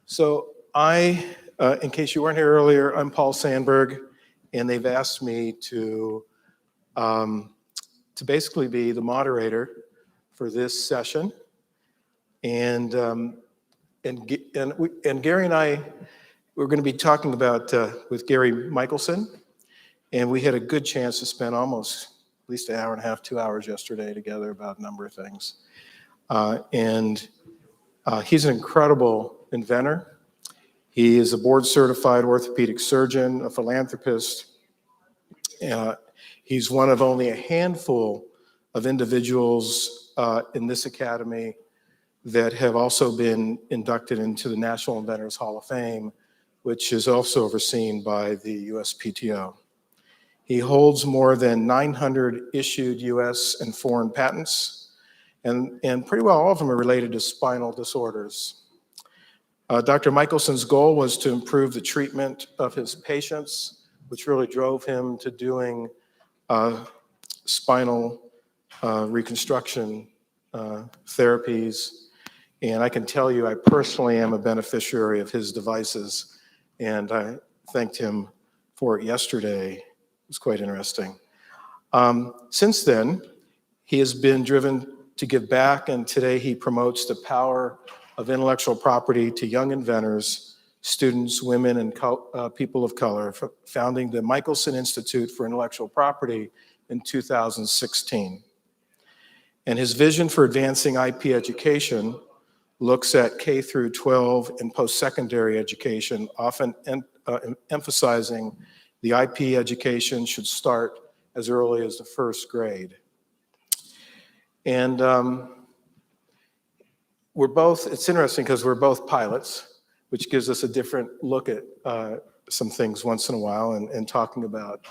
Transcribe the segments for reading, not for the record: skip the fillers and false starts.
So in case you weren't here earlier, I'm Paul Sanberg, and they've asked me to basically be the moderator for this session. And Gary and I, we're going to be talking about with Gary Michelson, and we had a good chance to spend almost at least an hour and a half, 2 hours yesterday together about a number of things. He's an incredible inventor. He is a board-certified orthopedic surgeon, a philanthropist. He's one of only a handful of individuals in this academy that have also been inducted into the National Inventors Hall of Fame, which is also overseen by the USPTO. He holds more than 900 issued US and foreign patents, and pretty well all of them are related to spinal disorders. Dr. Michelson's goal was to improve the treatment of his patients, which really drove him to doing spinal reconstruction therapies. And I can tell you, I personally am a beneficiary of his devices, and I thanked him for it yesterday. It was quite interesting. Since then, he has been driven to give back, and today he promotes the power of intellectual property to young inventors, students, women, and people of color, founding the Michelson Institute for Intellectual Property in 2016. And his vision for advancing IP education looks at K through 12 and post-secondary education, often emphasizing the IP education should start as early as the first grade. And it's interesting because we're both pilots, which gives us a different look at some things once in a while and talking about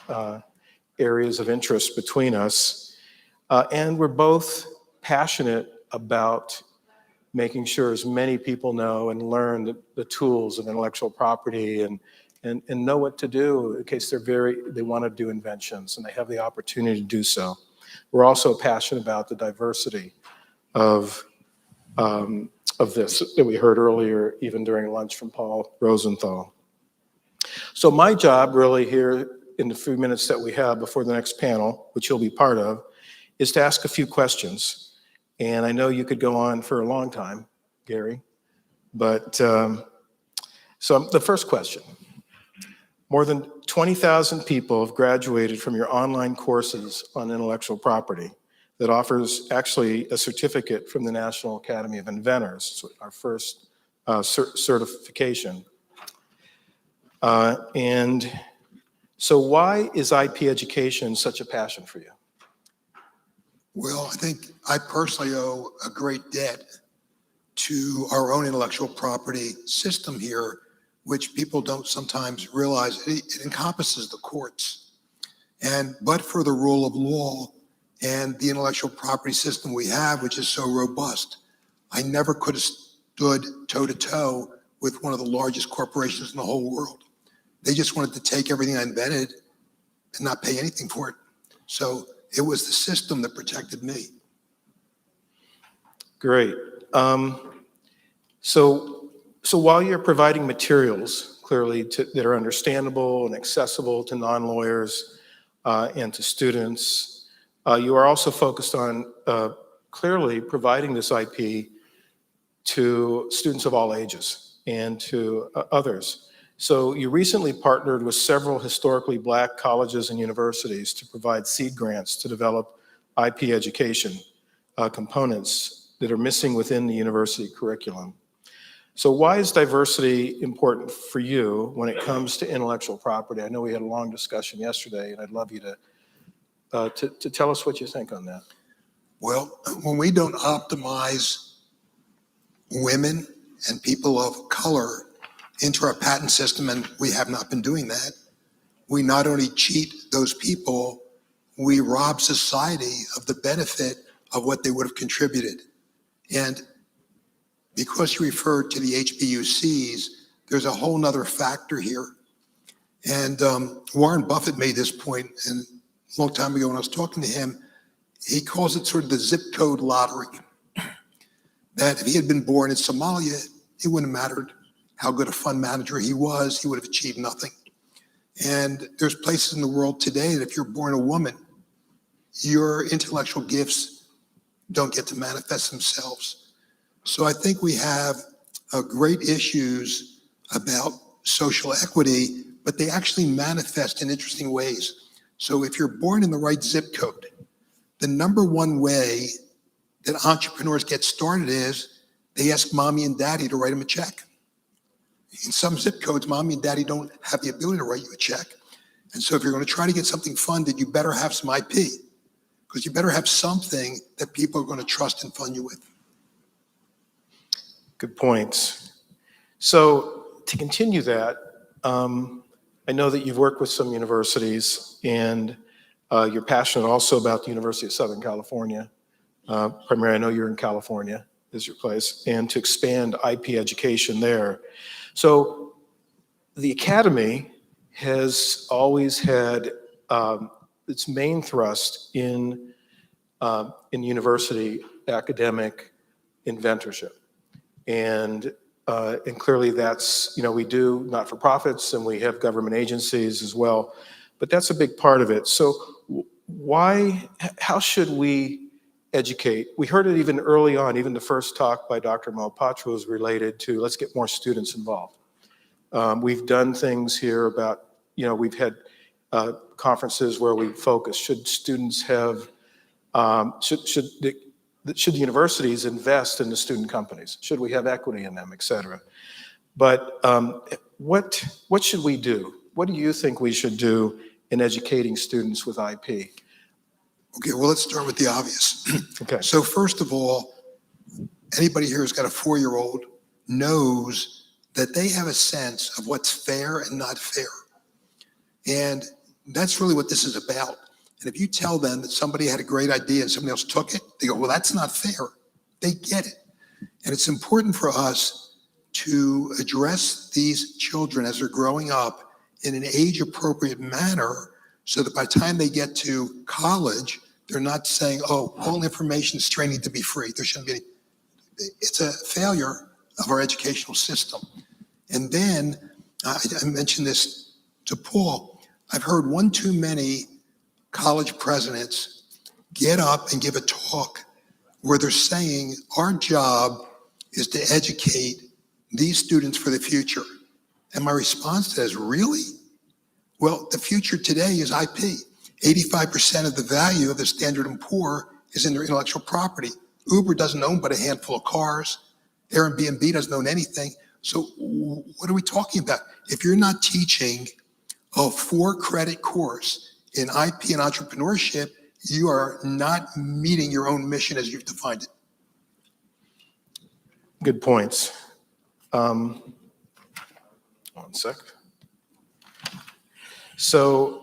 areas of interest between us. And we're both passionate about making sure as many people know and learn the tools of intellectual property and know what to do in case they want to do inventions and they have the opportunity to do so. We're also passionate about the diversity of this that we heard earlier, even during lunch from Paul Rosenthal. So my job really here in the few minutes that we have before the next panel, which you'll be part of, is to ask a few questions. And I know you could go on for a long time, Gary, but so the first question. More than 20,000 people have graduated from your online courses on intellectual property that offers actually a certificate from the National Academy of Inventors, our first certification. And so why is IP education such a passion for you? Well, I think I personally owe a great debt to our own intellectual property system here, which people don't sometimes realize. It encompasses the courts. But for the rule of law and the intellectual property system we have, which is so robust, I never could have stood toe-to-toe with one of the largest corporations in the whole world. They just wanted to take everything I invented and not pay anything for it. So it was the system that protected me. Great. So while you're providing materials, clearly, that are understandable and accessible to non-lawyers and to students, you are also focused on clearly providing this IP to students of all ages and to others. So you recently partnered with several historically Black colleges and universities to provide seed grants to develop IP education components that are missing within the university curriculum. So why is diversity important for you when it comes to intellectual property? I know we had a long discussion yesterday, and I'd love you to tell us what you think on that. Well, when we don't optimize women and people of color into our patent system, and we have not been doing that, we not only cheat those people, we rob society of the benefit of what they would have contributed. And because you referred to the HBUCs, there's a whole nother factor here. And Warren Buffett made this point and a long time ago when I was talking to him. He calls it sort of the zip code lottery. That if he had been born in Somalia, it wouldn't have mattered. how good a fund manager he was, he would have achieved nothing. And there's places in the world today that if you're born a woman, your intellectual gifts don't get to manifest themselves. So I think we have great issues about social equity, but they actually manifest in interesting ways. So if you're born in the right zip code, the number one way that entrepreneurs get started is they ask mommy and daddy to write them a check. In some zip codes, mommy and daddy don't have the ability to write you a check. And so if you're going to try to get something funded, you better have some IP, because you better have something that people are going to trust and fund you with. Good points. So to continue that, I know that you've worked with some universities, and you're passionate also about the University of Southern California. Primarily, I know you're in California, is your place, and to expand IP education there. So the Academy has always had its main thrust in university academic inventorship. And clearly that's, we do not-for-profits and we have government agencies as well, but that's a big part of it. So how should we educate? We heard it even early on, even the first talk by Dr. Malhotra was related to let's get more students involved. We've done things here about, we've had conferences where we focus, should students have, should the universities invest in the student companies? Should we have equity in them, et cetera? But what should we do? What do you think we should do in educating students with IP? Okay, well, let's start with the obvious. Okay. So first of all, anybody here who's got a 4-year-old knows that they have a sense of what's fair and not fair. And that's really what this is about. And if you tell them that somebody had a great idea and somebody else took it, they go, well, that's not fair. They get it. And it's important for us to address these children as they're growing up in an age-appropriate manner so that by the time they get to college, they're not saying, oh, all information is training to be free. There shouldn't be any. It's a failure of our educational system. And then, I mentioned this to Paul, I've heard one too many college presidents get up and give a talk where they're saying our job is to educate these students for the future. And my response to that is, really? Well, the future today is IP. 85% of the value of the Standard & Poor is in their intellectual property. Uber doesn't own but a handful of cars. Airbnb doesn't own anything. So what are we talking about? If you're not teaching a 4-credit course in IP and entrepreneurship, you are not meeting your own mission as you've defined it. Good points. One sec. So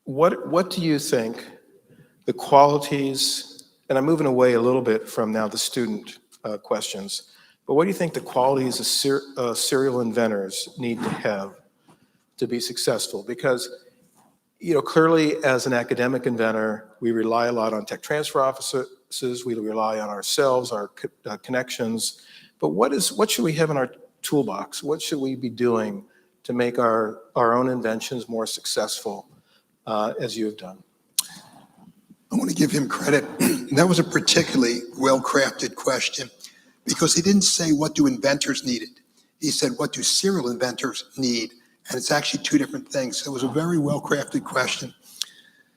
what do you think the qualities, and I'm moving away a little bit from now the student questions, but what do you think the qualities of serial inventors need to have to be successful? Because clearly as an academic inventor, we rely a lot on tech transfer offices, we rely on ourselves, our connections, but what should we have in our toolbox? What should we be doing to make our own inventions more successful, as you have done? I want to give him credit. That was a particularly well-crafted question because he didn't say what do inventors need. He said what do serial inventors need? And it's actually two different things. So it was a very well-crafted question.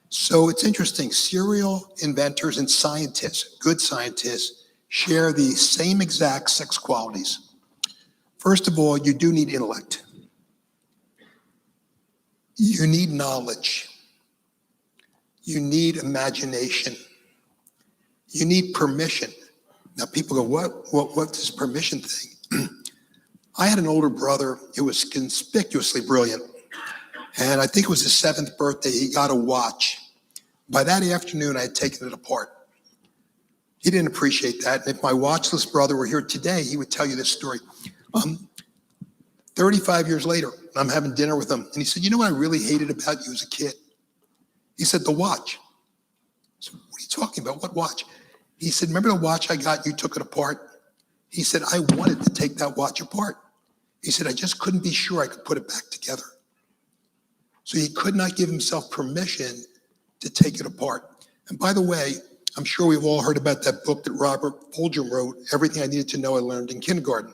So it's interesting. Serial inventors and scientists, good scientists, share the same exact 6 qualities. First of all, you do need intellect. You need knowledge. You need imagination. You need permission. Now people go, what's this permission thing? I had an older brother who was conspicuously brilliant. And I think it was his 7th birthday, he got a watch. By that afternoon, I had taken it apart. He didn't appreciate that. And if my watchless brother were here today, he would tell you this story. 35 years later, I'm having dinner with him. And he said, you know what I really hated about you as a kid? He said, the watch. I said, what are you talking about? What watch? He said, remember the watch I got? You took it apart. He said, I wanted to take that watch apart. He said, I just couldn't be sure I could put it back together. So he could not give himself permission to take it apart. And by the way, I'm sure we've all heard about that book that Robert Fulghum wrote, Everything I Needed to Know I Learned in Kindergarten.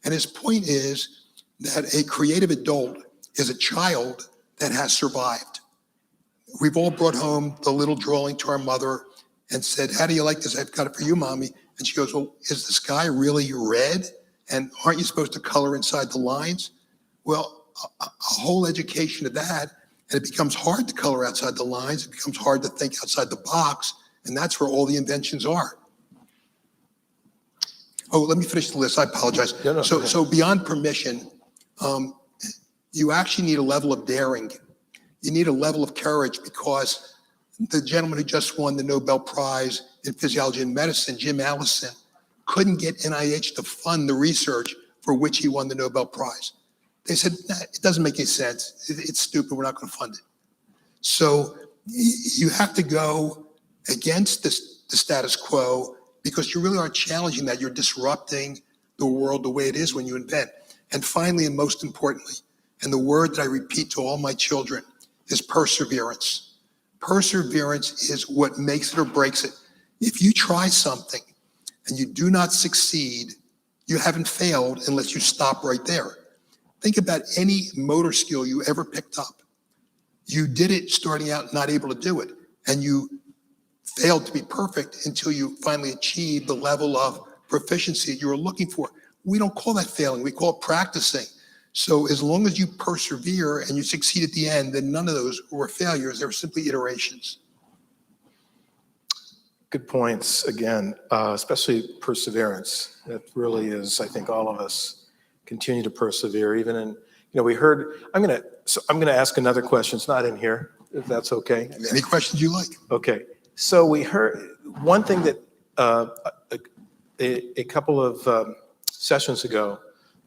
And his point is that a creative adult is a child that has survived. We've all brought home the little drawing to our mother and said, how do you like this? I've got it for you, Mommy. And she goes, well, is the sky really red? And aren't you supposed to color inside the lines? Well, a whole education of that, and it becomes hard to color outside the lines. It becomes hard to think outside the box. And that's where all the inventions are. Oh, let me finish the list. I apologize. No, So beyond permission, you actually need a level of daring. You need a level of courage, because the gentleman who just won the Nobel Prize in Physiology and Medicine, Jim Allison, couldn't get NIH to fund the research for which he won the Nobel Prize. They said, nah, it doesn't make any sense. It's stupid. We're not going to fund it. So you have to go against the status quo, because you really are challenging that. You're disrupting the world the way it is when you invent. And finally, and most importantly, and the word that I repeat to all my children, is perseverance. Perseverance is what makes it or breaks it. If you try something and you do not succeed, you haven't failed unless you stop right there. Think about any motor skill you ever picked up. You did it starting out not able to do it, and you failed to be perfect until you finally achieved the level of proficiency that you were looking for. We don't call that failing, we call it practicing. So as long as you persevere and you succeed at the end, then none of those were failures, they were simply iterations. Good points again, especially perseverance. That really is, I think all of us continue to persevere, even in, we heard, I'm going to ask another question. It's not in here, if that's okay. Any questions you like? Okay. So we heard one thing that a couple of sessions ago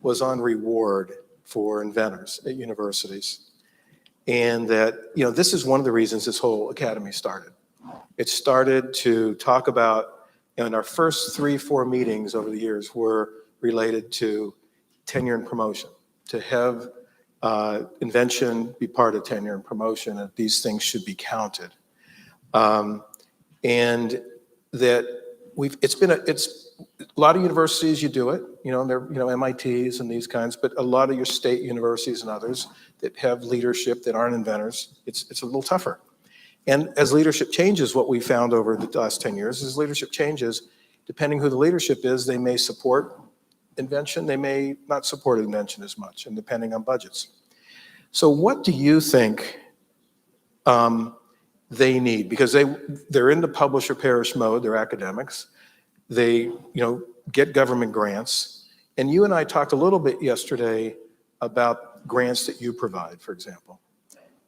was on reward for inventors at universities. And that, this is one of the reasons this whole academy started. It started to talk about, and our first 3-4 meetings over the years were related to tenure and promotion, to have invention be part of tenure and promotion, and these things should be counted. And that it's a lot of universities, you do it, they're, MITs and these kinds, but a lot of your state universities and others that have leadership that aren't inventors, it's a little tougher. And as leadership changes, what we found over the last 10 years is leadership changes, depending who the leadership is, they may support invention, they may not support invention as much, and depending on budgets. So what do you think they need? Because they're in the publish or perish mode, they're academics. They, get government grants. And you and I talked a little bit yesterday about grants that you provide, for example,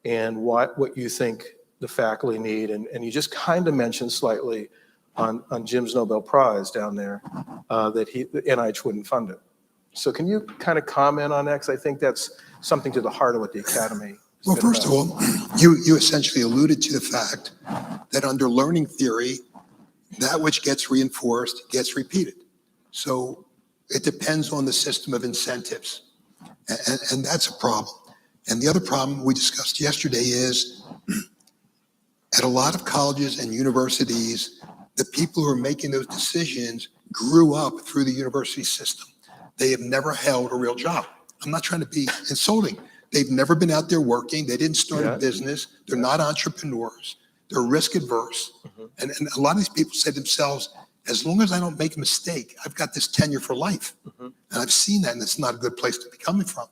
and what you think the faculty need. And you just kind of mentioned slightly on Jim's Nobel Prize down there that the NIH wouldn't fund it. So can you kind of comment on that? Because I think that's something to the heart of what the academy is. Well, first of all, you essentially alluded to the fact that under learning theory, that which gets reinforced gets repeated. So it depends on the system of incentives. And that's a problem. And the other problem we discussed yesterday is at a lot of colleges and universities, the people who are making those decisions grew up through the university system. They have never held a real job. I'm not trying to be insulting. They've never been out there working. They didn't start a business. They're not entrepreneurs. They're risk adverse. And a lot of these people say to themselves, as long as I don't make a mistake, I've got this tenure for life. And I've seen that, and it's not a good place to be coming from.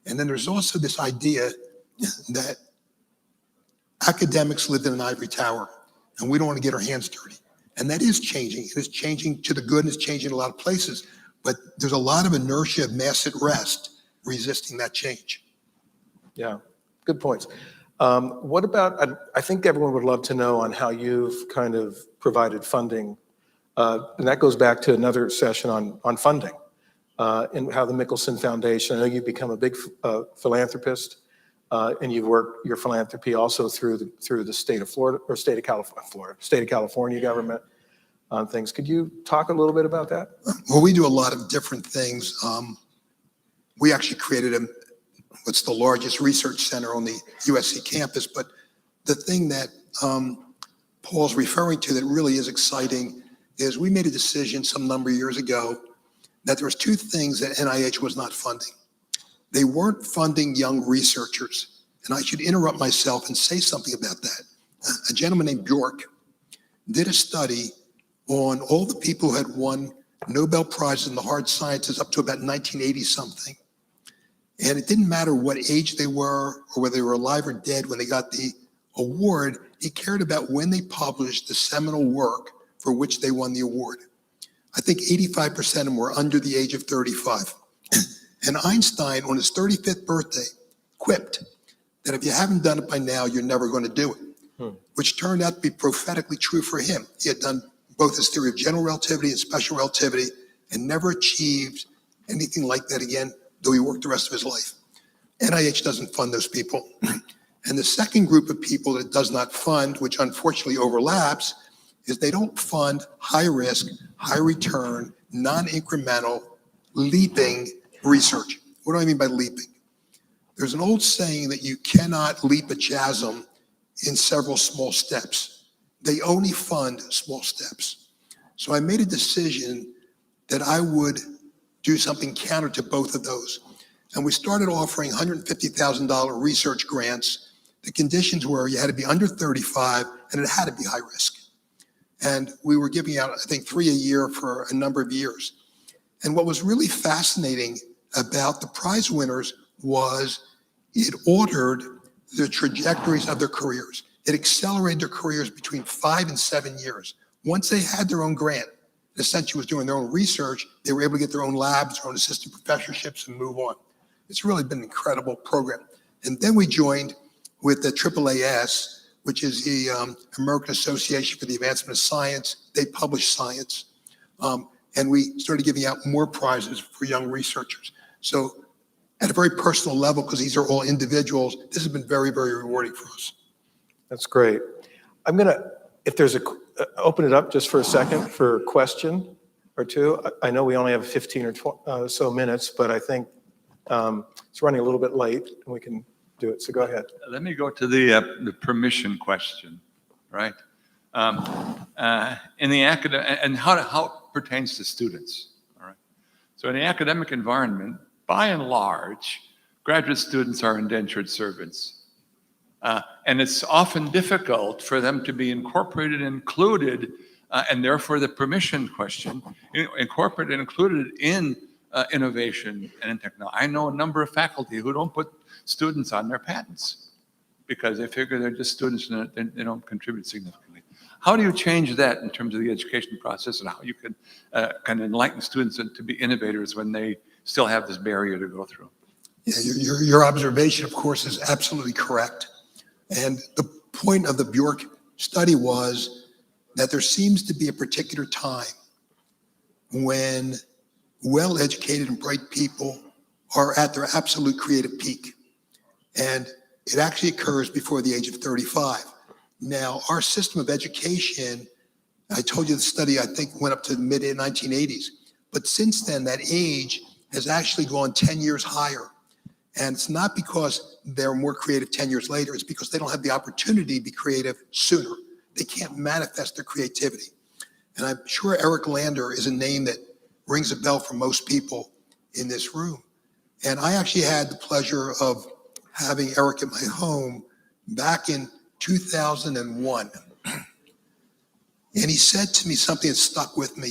And then there's also this idea that academics live in an ivory tower, and we don't want to get our hands dirty. And that is changing. It is changing to the good, and it's changing in a lot of places. But there's a lot of inertia, mass at rest, resisting that change. Yeah, good points. What about, I think everyone would love to know on how you've kind of provided funding. And that goes back to another session on funding and how the Michelson Foundation, I know you've become a big philanthropist and you've worked your philanthropy also through the state of Florida, or state of California government. on things. Could you talk a little bit about that? Well, we do a lot of different things. We actually created what's the largest research center on the USC campus. But the thing that Paul's referring to that really is exciting is we made a decision some number of years ago that there was two things that NIH was not funding. They weren't funding young researchers. And I should interrupt myself and say something about that. A gentleman named Bjork did a study on all the people who had won Nobel Prizes in the hard sciences up to about 1980 something. And it didn't matter what age they were or whether they were alive or dead when they got the award. He cared about when they published the seminal work for which they won the award. I think 85% of them were under the age of 35. And Einstein, on his 35th birthday, quipped that if you haven't done it by now, you're never going to do it, which turned out to be prophetically true for him. He had done both his theory of general relativity and special relativity and never achieved anything like that again, though he worked the rest of his life. NIH doesn't fund those people. And the second group of people that it does not fund, which unfortunately overlaps, is they don't fund high risk, high return, non-incremental, leaping research. What do I mean by leaping? There's an old saying that you cannot leap a chasm in several small steps. They only fund small steps. So I made a decision that I would do something counter to both of those. And we started offering $150,000 research grants. The conditions were you had to be under 35 and it had to be high risk. And we were giving out, I think, 3 a year for a number of years. And what was really fascinating about the prize winners was it ordered the trajectories of their careers. It accelerated their careers between 5 and 7 years. Once they had their own grant, essentially was doing their own research, they were able to get their own labs, their own assistant professorships and move on. It's really been an incredible program. And then we joined with the AAAS, which is the American Association for the Advancement of Science. They publish science. And we started giving out more prizes for young researchers. So at a very personal level, because these are all individuals, this has been very, very rewarding for us. That's great. I'm gonna, if there's open it up just for a second for a question or two. I know we only have 15 or so minutes, but I think it's running a little bit late and we can do it. So go ahead. Let me go to the permission question, right? In the academic, and how it pertains to students, all right? So in the academic environment, by and large, graduate students are indentured servants. And it's often difficult for them to be incorporated, included, and therefore the permission question, incorporated, included in innovation and in technology. I know a number of faculty who don't put students on their patents because they figure they're just students and they don't contribute significantly. How do you change that in terms of the education process and how you can enlighten students to be innovators when they still have this barrier to go through? Yeah, your observation, of course, is absolutely correct. And the point of the Bjork study was that there seems to be a particular time when well-educated and bright people are at their absolute creative peak. And it actually occurs before the age of 35. Now, our system of education, I told you the study, I think, went up to the mid-1980s. But since then, that age has actually gone 10 years higher. And it's not because they're more creative 10 years later, it's because they don't have the opportunity to be creative sooner. They can't manifest their creativity. And I'm sure Eric Lander is a name that rings a bell for most people in this room. And I actually had the pleasure of having Eric at my home back in 2001. And he said to me something that stuck with me.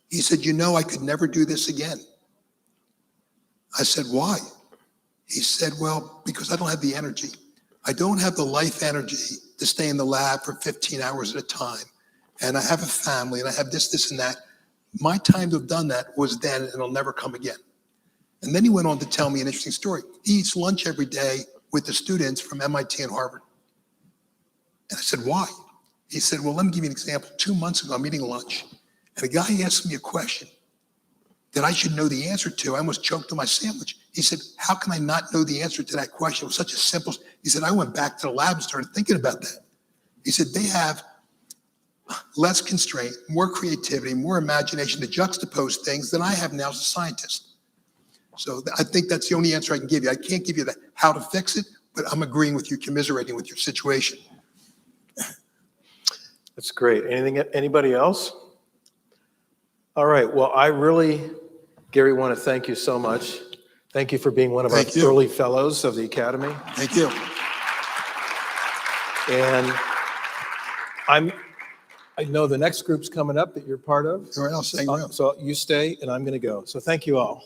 He said, "You know, I could never do this again." I said, "Why?" He said, "Well, because I don't have the energy. I don't have the life energy to stay in the lab for 15 hours at a time. And I have a family and I have this, and that. My time to have done that was then and it'll never come again." And then he went on to tell me an interesting story. He eats lunch every day with the students from MIT and Harvard. And I said, "Why?" He said, "Well, let me give you an example. 2 months ago, I'm eating lunch and a guy asked me a question that I should know the answer to. I almost choked on my sandwich. He said, "How can I not know the answer to that question? It was such a simple," he said, "I went back to the lab and started thinking about that." He said, "They have less constraint, more creativity, more imagination to juxtapose things than I have now as a scientist. So I think that's the only answer I can give you. I can't give you the how to fix it, but I'm agreeing with you, commiserating with your situation. That's great. Anybody else? All right. Well, I really, Gary, want to thank you so much. Thank you for being one of our Thank you. early fellows of the Academy. Thank you. And I know the next group's coming up that you're part of. All right, I'll say well. So you stay and I'm going to go. So thank you all.